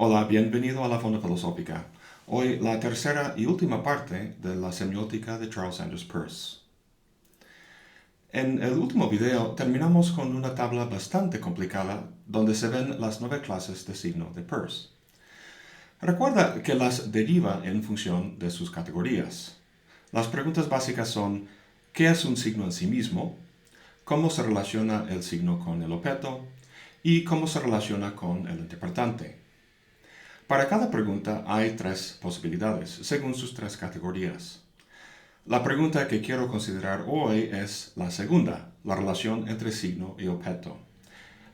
Hola, bienvenido a la Fonda Filosófica. Hoy la tercera y última parte de la semiótica de Charles Sanders Peirce. En el último video terminamos con una tabla bastante complicada donde se ven las 9 clases de signo de Peirce. Recuerda que las deriva en función de sus categorías. Las preguntas básicas son: ¿qué es un signo en sí mismo? ¿Cómo se relaciona el signo con el objeto? ¿Y cómo se relaciona con el interpretante? Para cada pregunta hay 3 posibilidades, según sus 3 categorías. La pregunta que quiero considerar hoy es la segunda, la relación entre signo y objeto.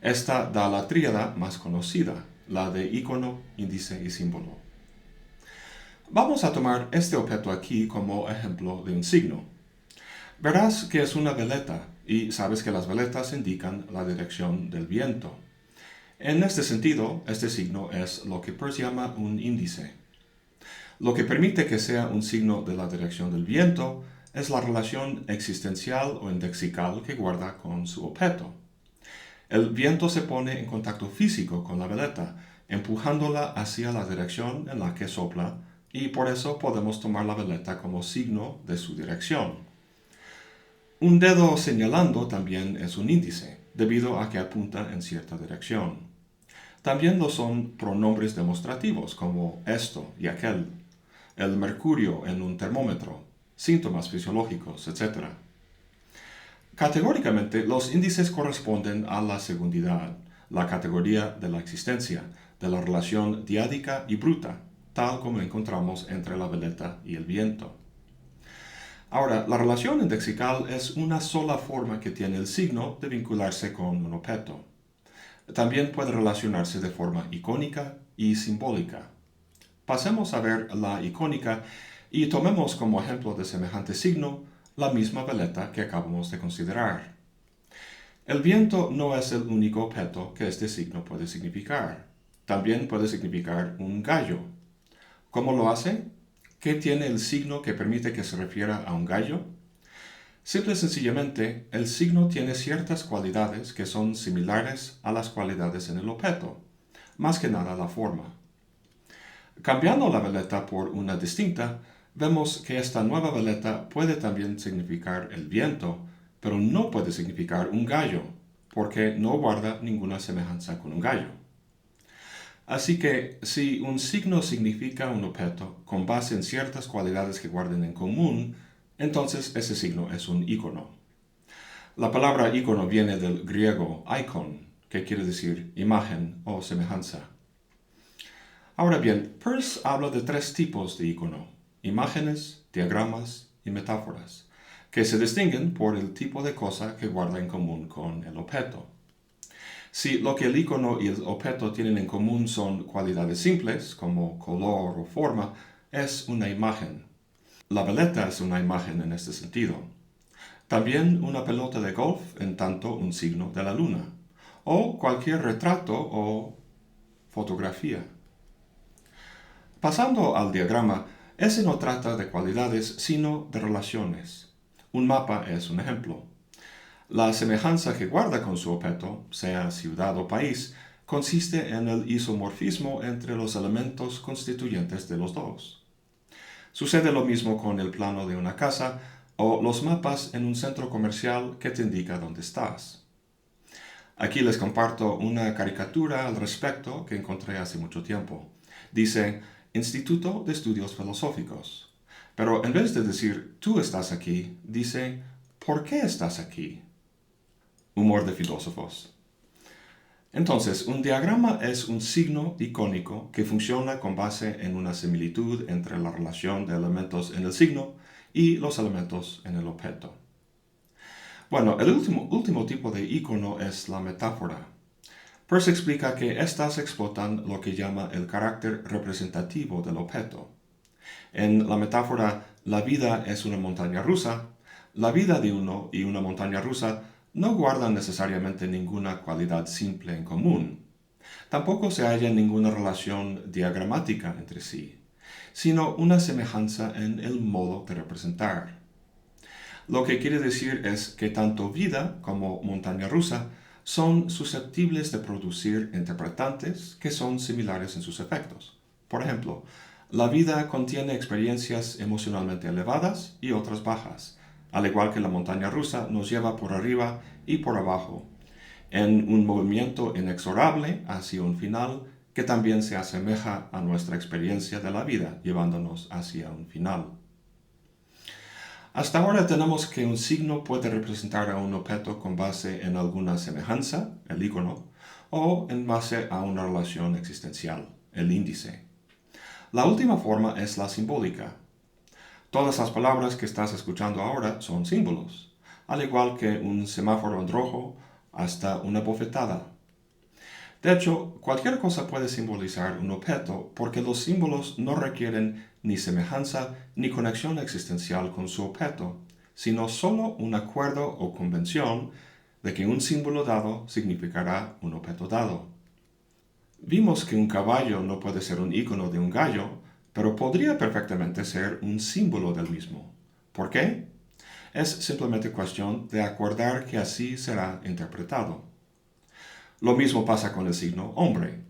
Esta da la tríada más conocida, la de icono, índice y símbolo. Vamos a tomar este objeto aquí como ejemplo de un signo. Verás que es una veleta y sabes que las veletas indican la dirección del viento. En este sentido, este signo es lo que Peirce llama un índice. Lo que permite que sea un signo de la dirección del viento es la relación existencial o indexical que guarda con su objeto. El viento se pone en contacto físico con la veleta, empujándola hacia la dirección en la que sopla, y por eso podemos tomar la veleta como signo de su dirección. Un dedo señalando también es un índice, debido a que apunta en cierta dirección. También lo son pronombres demostrativos como esto y aquel, el mercurio en un termómetro, síntomas fisiológicos, etc. Categóricamente, los índices corresponden a la segundidad, la categoría de la existencia, de la relación diádica y bruta, tal como encontramos entre la veleta y el viento. Ahora, la relación indexical es una sola forma que tiene el signo de vincularse con un objeto. También puede relacionarse de forma icónica y simbólica. Pasemos a ver la icónica y tomemos como ejemplo de semejante signo la misma veleta que acabamos de considerar. El viento no es el único objeto que este signo puede significar. También puede significar un gallo. ¿Cómo lo hace? ¿Qué tiene el signo que permite que se refiera a un gallo? Simple y sencillamente, el signo tiene ciertas cualidades que son similares a las cualidades en el objeto, más que nada la forma. Cambiando la veleta por una distinta, vemos que esta nueva veleta puede también significar el viento, pero no puede significar un gallo, porque no guarda ninguna semejanza con un gallo. Así que si un signo significa un objeto con base en ciertas cualidades que guarden en común, entonces ese signo es un icono. La palabra icono viene del griego icon, que quiere decir imagen o semejanza. Ahora bien, Peirce habla de 3 tipos de icono: imágenes, diagramas y metáforas, que se distinguen por el tipo de cosa que guarda en común con el objeto. Si lo que el icono y el objeto tienen en común son cualidades simples, como color o forma, es una imagen. La veleta es una imagen en este sentido. También una pelota de golf en tanto un signo de la luna, o cualquier retrato o fotografía. Pasando al diagrama, ese no trata de cualidades, sino de relaciones. Un mapa es un ejemplo. La semejanza que guarda con su objeto, sea ciudad o país, consiste en el isomorfismo entre los elementos constituyentes de los dos. Sucede lo mismo con el plano de una casa o los mapas en un centro comercial que te indica dónde estás. Aquí les comparto una caricatura al respecto que encontré hace mucho tiempo. Dice: Instituto de Estudios Filosóficos. Pero en vez de decir tú estás aquí, dice ¿por qué estás aquí? Humor de filósofos. Entonces, un diagrama es un signo icónico que funciona con base en una similitud entre la relación de elementos en el signo y los elementos en el objeto. Bueno, el último tipo de icono es la metáfora. Peirce explica que éstas explotan lo que llama el carácter representativo del objeto. En la metáfora la vida es una montaña rusa, la vida de uno y una montaña rusa no guardan necesariamente ninguna cualidad simple en común. Tampoco se halla ninguna relación diagramática entre sí, sino una semejanza en el modo de representar. Lo que quiere decir es que tanto vida como montaña rusa son susceptibles de producir interpretantes que son similares en sus efectos. Por ejemplo, la vida contiene experiencias emocionalmente elevadas y otras bajas, al igual que la montaña rusa nos lleva por arriba y por abajo, en un movimiento inexorable hacia un final que también se asemeja a nuestra experiencia de la vida, llevándonos hacia un final. Hasta ahora tenemos que un signo puede representar a un objeto con base en alguna semejanza, el icono, o en base a una relación existencial, el índice. La última forma es la simbólica. Todas las palabras que estás escuchando ahora son símbolos, al igual que un semáforo en rojo hasta una bofetada. De hecho, cualquier cosa puede simbolizar un objeto porque los símbolos no requieren ni semejanza ni conexión existencial con su objeto, sino solo un acuerdo o convención de que un símbolo dado significará un objeto dado. Vimos que un caballo no puede ser un icono de un gallo, pero podría perfectamente ser un símbolo del mismo. ¿Por qué? Es simplemente cuestión de acordar que así será interpretado. Lo mismo pasa con el signo hombre.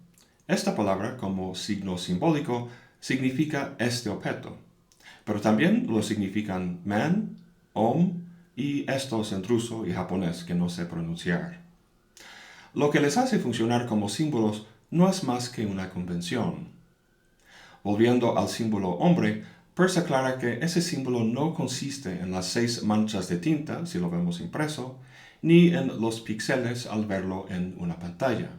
Esta palabra, como signo simbólico, significa este objeto, pero también lo significan man, om y estos en ruso y japonés que no sé pronunciar. Lo que les hace funcionar como símbolos no es más que una convención. Volviendo al símbolo hombre, Peirce aclara que ese símbolo no consiste en las 6 manchas de tinta, si lo vemos impreso, ni en los píxeles al verlo en una pantalla.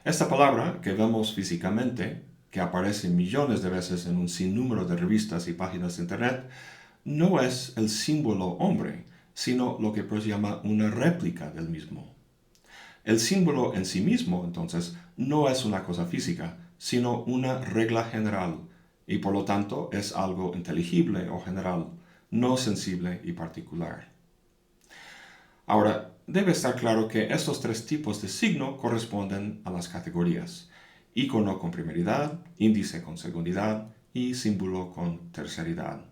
Esta palabra, que vemos físicamente, que aparece millones de veces en un sinnúmero de revistas y páginas de Internet, no es el símbolo hombre, sino lo que Peirce llama una réplica del mismo. El símbolo en sí mismo, entonces, no es una cosa física, sino una regla general, y por lo tanto es algo inteligible o general, no sensible y particular. Ahora, debe estar claro que estos 3 tipos de signo corresponden a las categorías: icono con primeridad, índice con segundidad y símbolo con terceridad.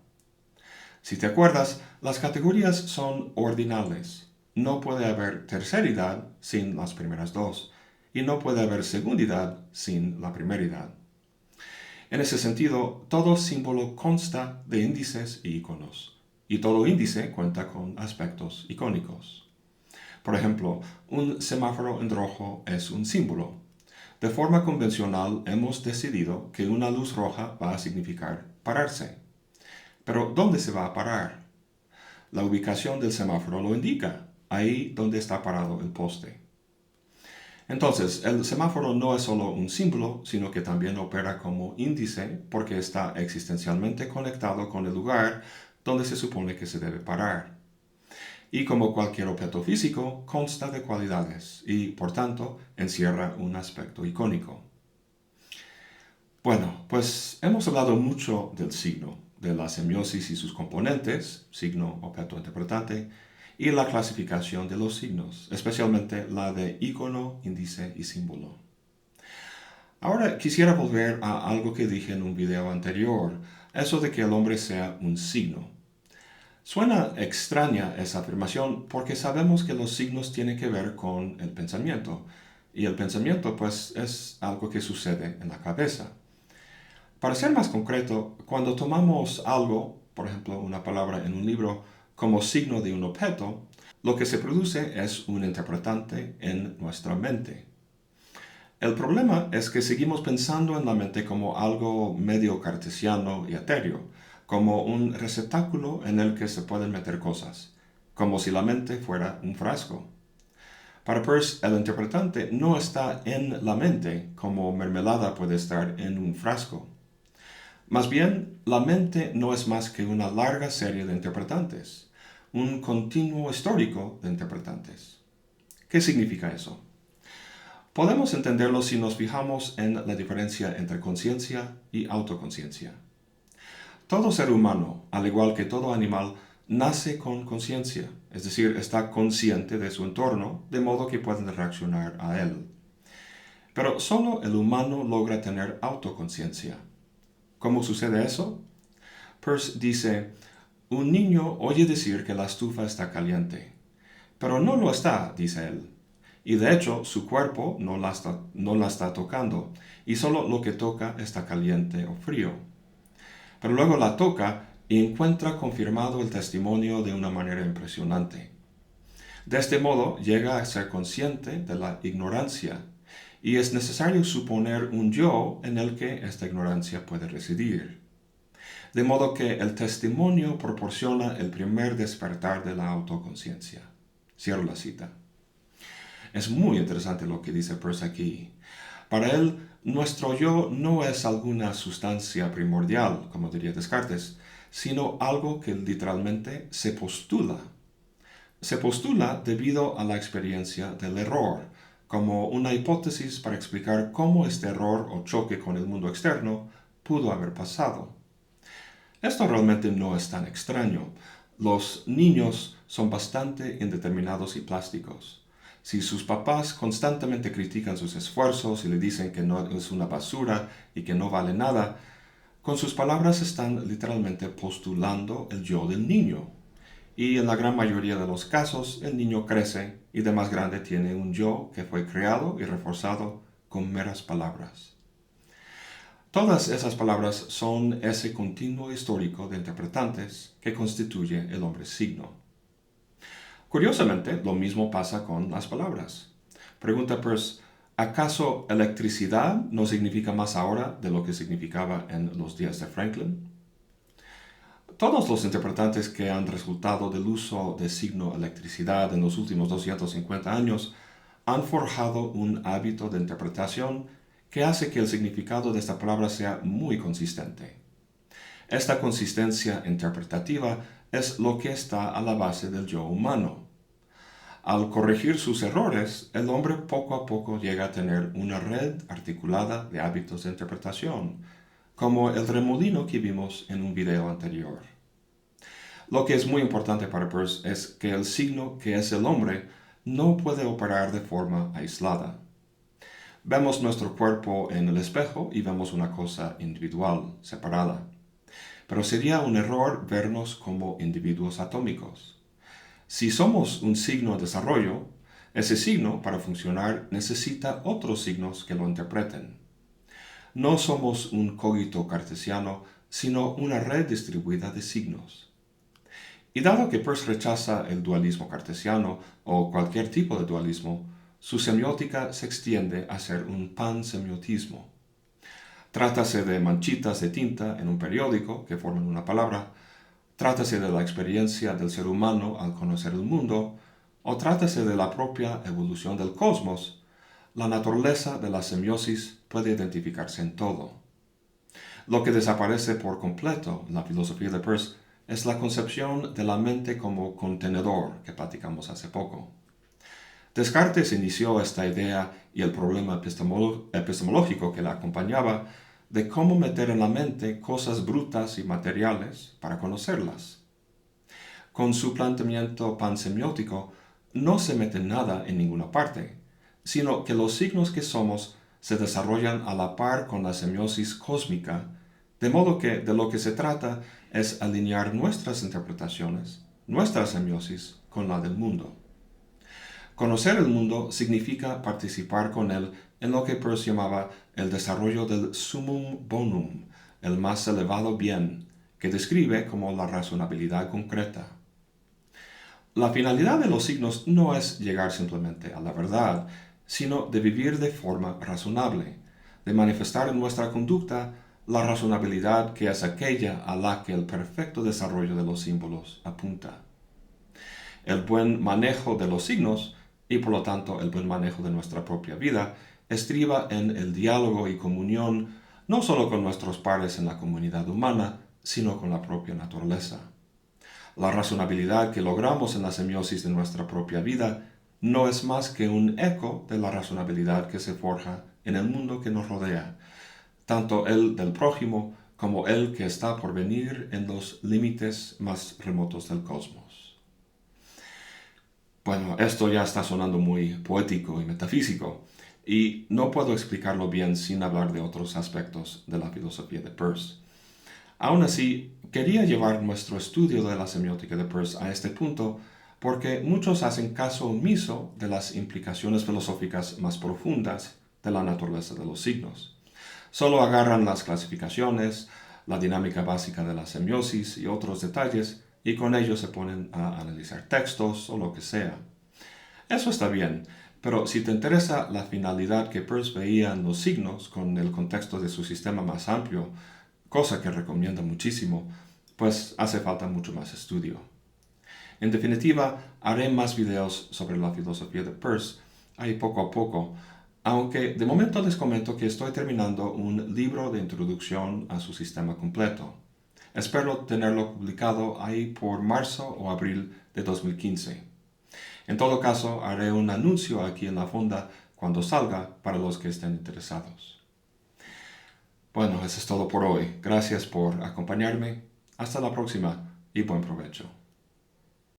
Si te acuerdas, las categorías son ordinales. No puede haber terceridad sin las primeras 2, y no puede haber segundidad sin la primeridad. En ese sentido, todo símbolo consta de índices y iconos, y todo índice cuenta con aspectos icónicos. Por ejemplo, un semáforo en rojo es un símbolo. De forma convencional hemos decidido que una luz roja va a significar pararse. Pero ¿dónde se va a parar? La ubicación del semáforo lo indica, ahí donde está parado el poste. Entonces, el semáforo no es solo un símbolo, sino que también opera como índice porque está existencialmente conectado con el lugar donde se supone que se debe parar. Y como cualquier objeto físico, consta de cualidades y, por tanto, encierra un aspecto icónico. Bueno, pues hemos hablado mucho del signo, de la semiosis y sus componentes, signo, objeto, interpretante, y la clasificación de los signos, especialmente la de icono, índice y símbolo. Ahora quisiera volver a algo que dije en un video anterior, eso de que el hombre sea un signo. Suena extraña esa afirmación porque sabemos que los signos tienen que ver con el pensamiento, y el pensamiento pues es algo que sucede en la cabeza. Para ser más concreto, cuando tomamos algo, por ejemplo una palabra en un libro, como signo de un objeto, lo que se produce es un interpretante en nuestra mente. El problema es que seguimos pensando en la mente como algo medio cartesiano y etéreo, como un receptáculo en el que se pueden meter cosas, como si la mente fuera un frasco. Para Peirce, el interpretante no está en la mente como mermelada puede estar en un frasco. Más bien, la mente no es más que una larga serie de interpretantes, un continuo histórico de interpretantes. ¿Qué significa eso? Podemos entenderlo si nos fijamos en la diferencia entre conciencia y autoconciencia. Todo ser humano, al igual que todo animal, nace con conciencia, es decir, está consciente de su entorno, de modo que pueden reaccionar a él. Pero solo el humano logra tener autoconciencia. ¿Cómo sucede eso? Peirce dice, un niño oye decir que la estufa está caliente, pero no lo está, dice él. y de hecho su cuerpo no la está tocando, y solo lo que toca está caliente o frío. Pero luego la toca y encuentra confirmado el testimonio de una manera impresionante. De este modo llega a ser consciente de la ignorancia, y es necesario suponer un yo en el que esta ignorancia puede residir. De modo que el testimonio proporciona el primer despertar de la autoconciencia. Cierro la cita. Es muy interesante lo que dice Peirce aquí. Para él, nuestro yo no es alguna sustancia primordial, como diría Descartes, sino algo que literalmente se postula. Se postula debido a la experiencia del error, como una hipótesis para explicar cómo este error o choque con el mundo externo pudo haber pasado. Esto realmente no es tan extraño. Los niños son bastante indeterminados y plásticos. Si sus papás constantemente critican sus esfuerzos y le dicen que no es una basura y que no vale nada, con sus palabras están literalmente postulando el yo del niño. Y en la gran mayoría de los casos, el niño crece y de más grande tiene un yo que fue creado y reforzado con meras palabras. Todas esas palabras son ese continuo histórico de interpretantes que constituye el hombre signo. Curiosamente, lo mismo pasa con las palabras. Pregunta Peirce, ¿acaso electricidad no significa más ahora de lo que significaba en los días de Franklin? Todos los interpretantes que han resultado del uso de signo electricidad en los últimos 250 años han forjado un hábito de interpretación que hace que el significado de esta palabra sea muy consistente. Esta consistencia interpretativa es lo que está a la base del yo humano. Al corregir sus errores, el hombre poco a poco llega a tener una red articulada de hábitos de interpretación, como el remolino que vimos en un video anterior. Lo que es muy importante para Peirce es que el signo que es el hombre no puede operar de forma aislada. Vemos nuestro cuerpo en el espejo y vemos una cosa individual, separada. Pero sería un error vernos como individuos atómicos. Si somos un signo de desarrollo, ese signo, para funcionar, necesita otros signos que lo interpreten. No somos un cogito cartesiano, sino una red distribuida de signos. Y dado que Peirce rechaza el dualismo cartesiano o cualquier tipo de dualismo, su semiótica se extiende a ser un pansemiotismo. Trátase de manchitas de tinta en un periódico que forman una palabra, trátase de la experiencia del ser humano al conocer el mundo, o trátase de la propia evolución del cosmos, la naturaleza de la semiosis puede identificarse en todo. Lo que desaparece por completo en la filosofía de Peirce es la concepción de la mente como contenedor que platicamos hace poco. Descartes inició esta idea y el problema epistemológico que la acompañaba de cómo meter en la mente cosas brutas y materiales para conocerlas. Con su planteamiento pansemiótico no se mete nada en ninguna parte, sino que los signos que somos se desarrollan a la par con la semiosis cósmica, de modo que de lo que se trata es alinear nuestras interpretaciones, nuestra semiosis, con la del mundo. Conocer el mundo significa participar con él en lo que Peirce llamaba el desarrollo del summum bonum, el más elevado bien, que describe como la razonabilidad concreta. La finalidad de los signos no es llegar simplemente a la verdad, sino de vivir de forma razonable, de manifestar en nuestra conducta la razonabilidad que es aquella a la que el perfecto desarrollo de los símbolos apunta. El buen manejo de los signos, y por lo tanto el buen manejo de nuestra propia vida, estriba en el diálogo y comunión no solo con nuestros pares en la comunidad humana, sino con la propia naturaleza. La razonabilidad que logramos en la semiosis de nuestra propia vida no es más que un eco de la razonabilidad que se forja en el mundo que nos rodea, tanto el del prójimo como el que está por venir en los límites más remotos del cosmos. Bueno, esto ya está sonando muy poético y metafísico, y no puedo explicarlo bien sin hablar de otros aspectos de la filosofía de Peirce. Aún así, quería llevar nuestro estudio de la semiótica de Peirce a este punto porque muchos hacen caso omiso de las implicaciones filosóficas más profundas de la naturaleza de los signos. Solo agarran las clasificaciones, la dinámica básica de la semiosis y otros detalles, y con ellos se ponen a analizar textos o lo que sea. Eso está bien, pero si te interesa la finalidad que Peirce veía en los signos con el contexto de su sistema más amplio, cosa que recomienda muchísimo, pues hace falta mucho más estudio. En definitiva, haré más videos sobre la filosofía de Peirce, ahí poco a poco, aunque de momento les comento que estoy terminando un libro de introducción a su sistema completo. Espero tenerlo publicado ahí por marzo o abril de 2015. En todo caso, haré un anuncio aquí en la fonda cuando salga para los que estén interesados. Bueno, eso es todo por hoy. Gracias por acompañarme. Hasta la próxima y buen provecho.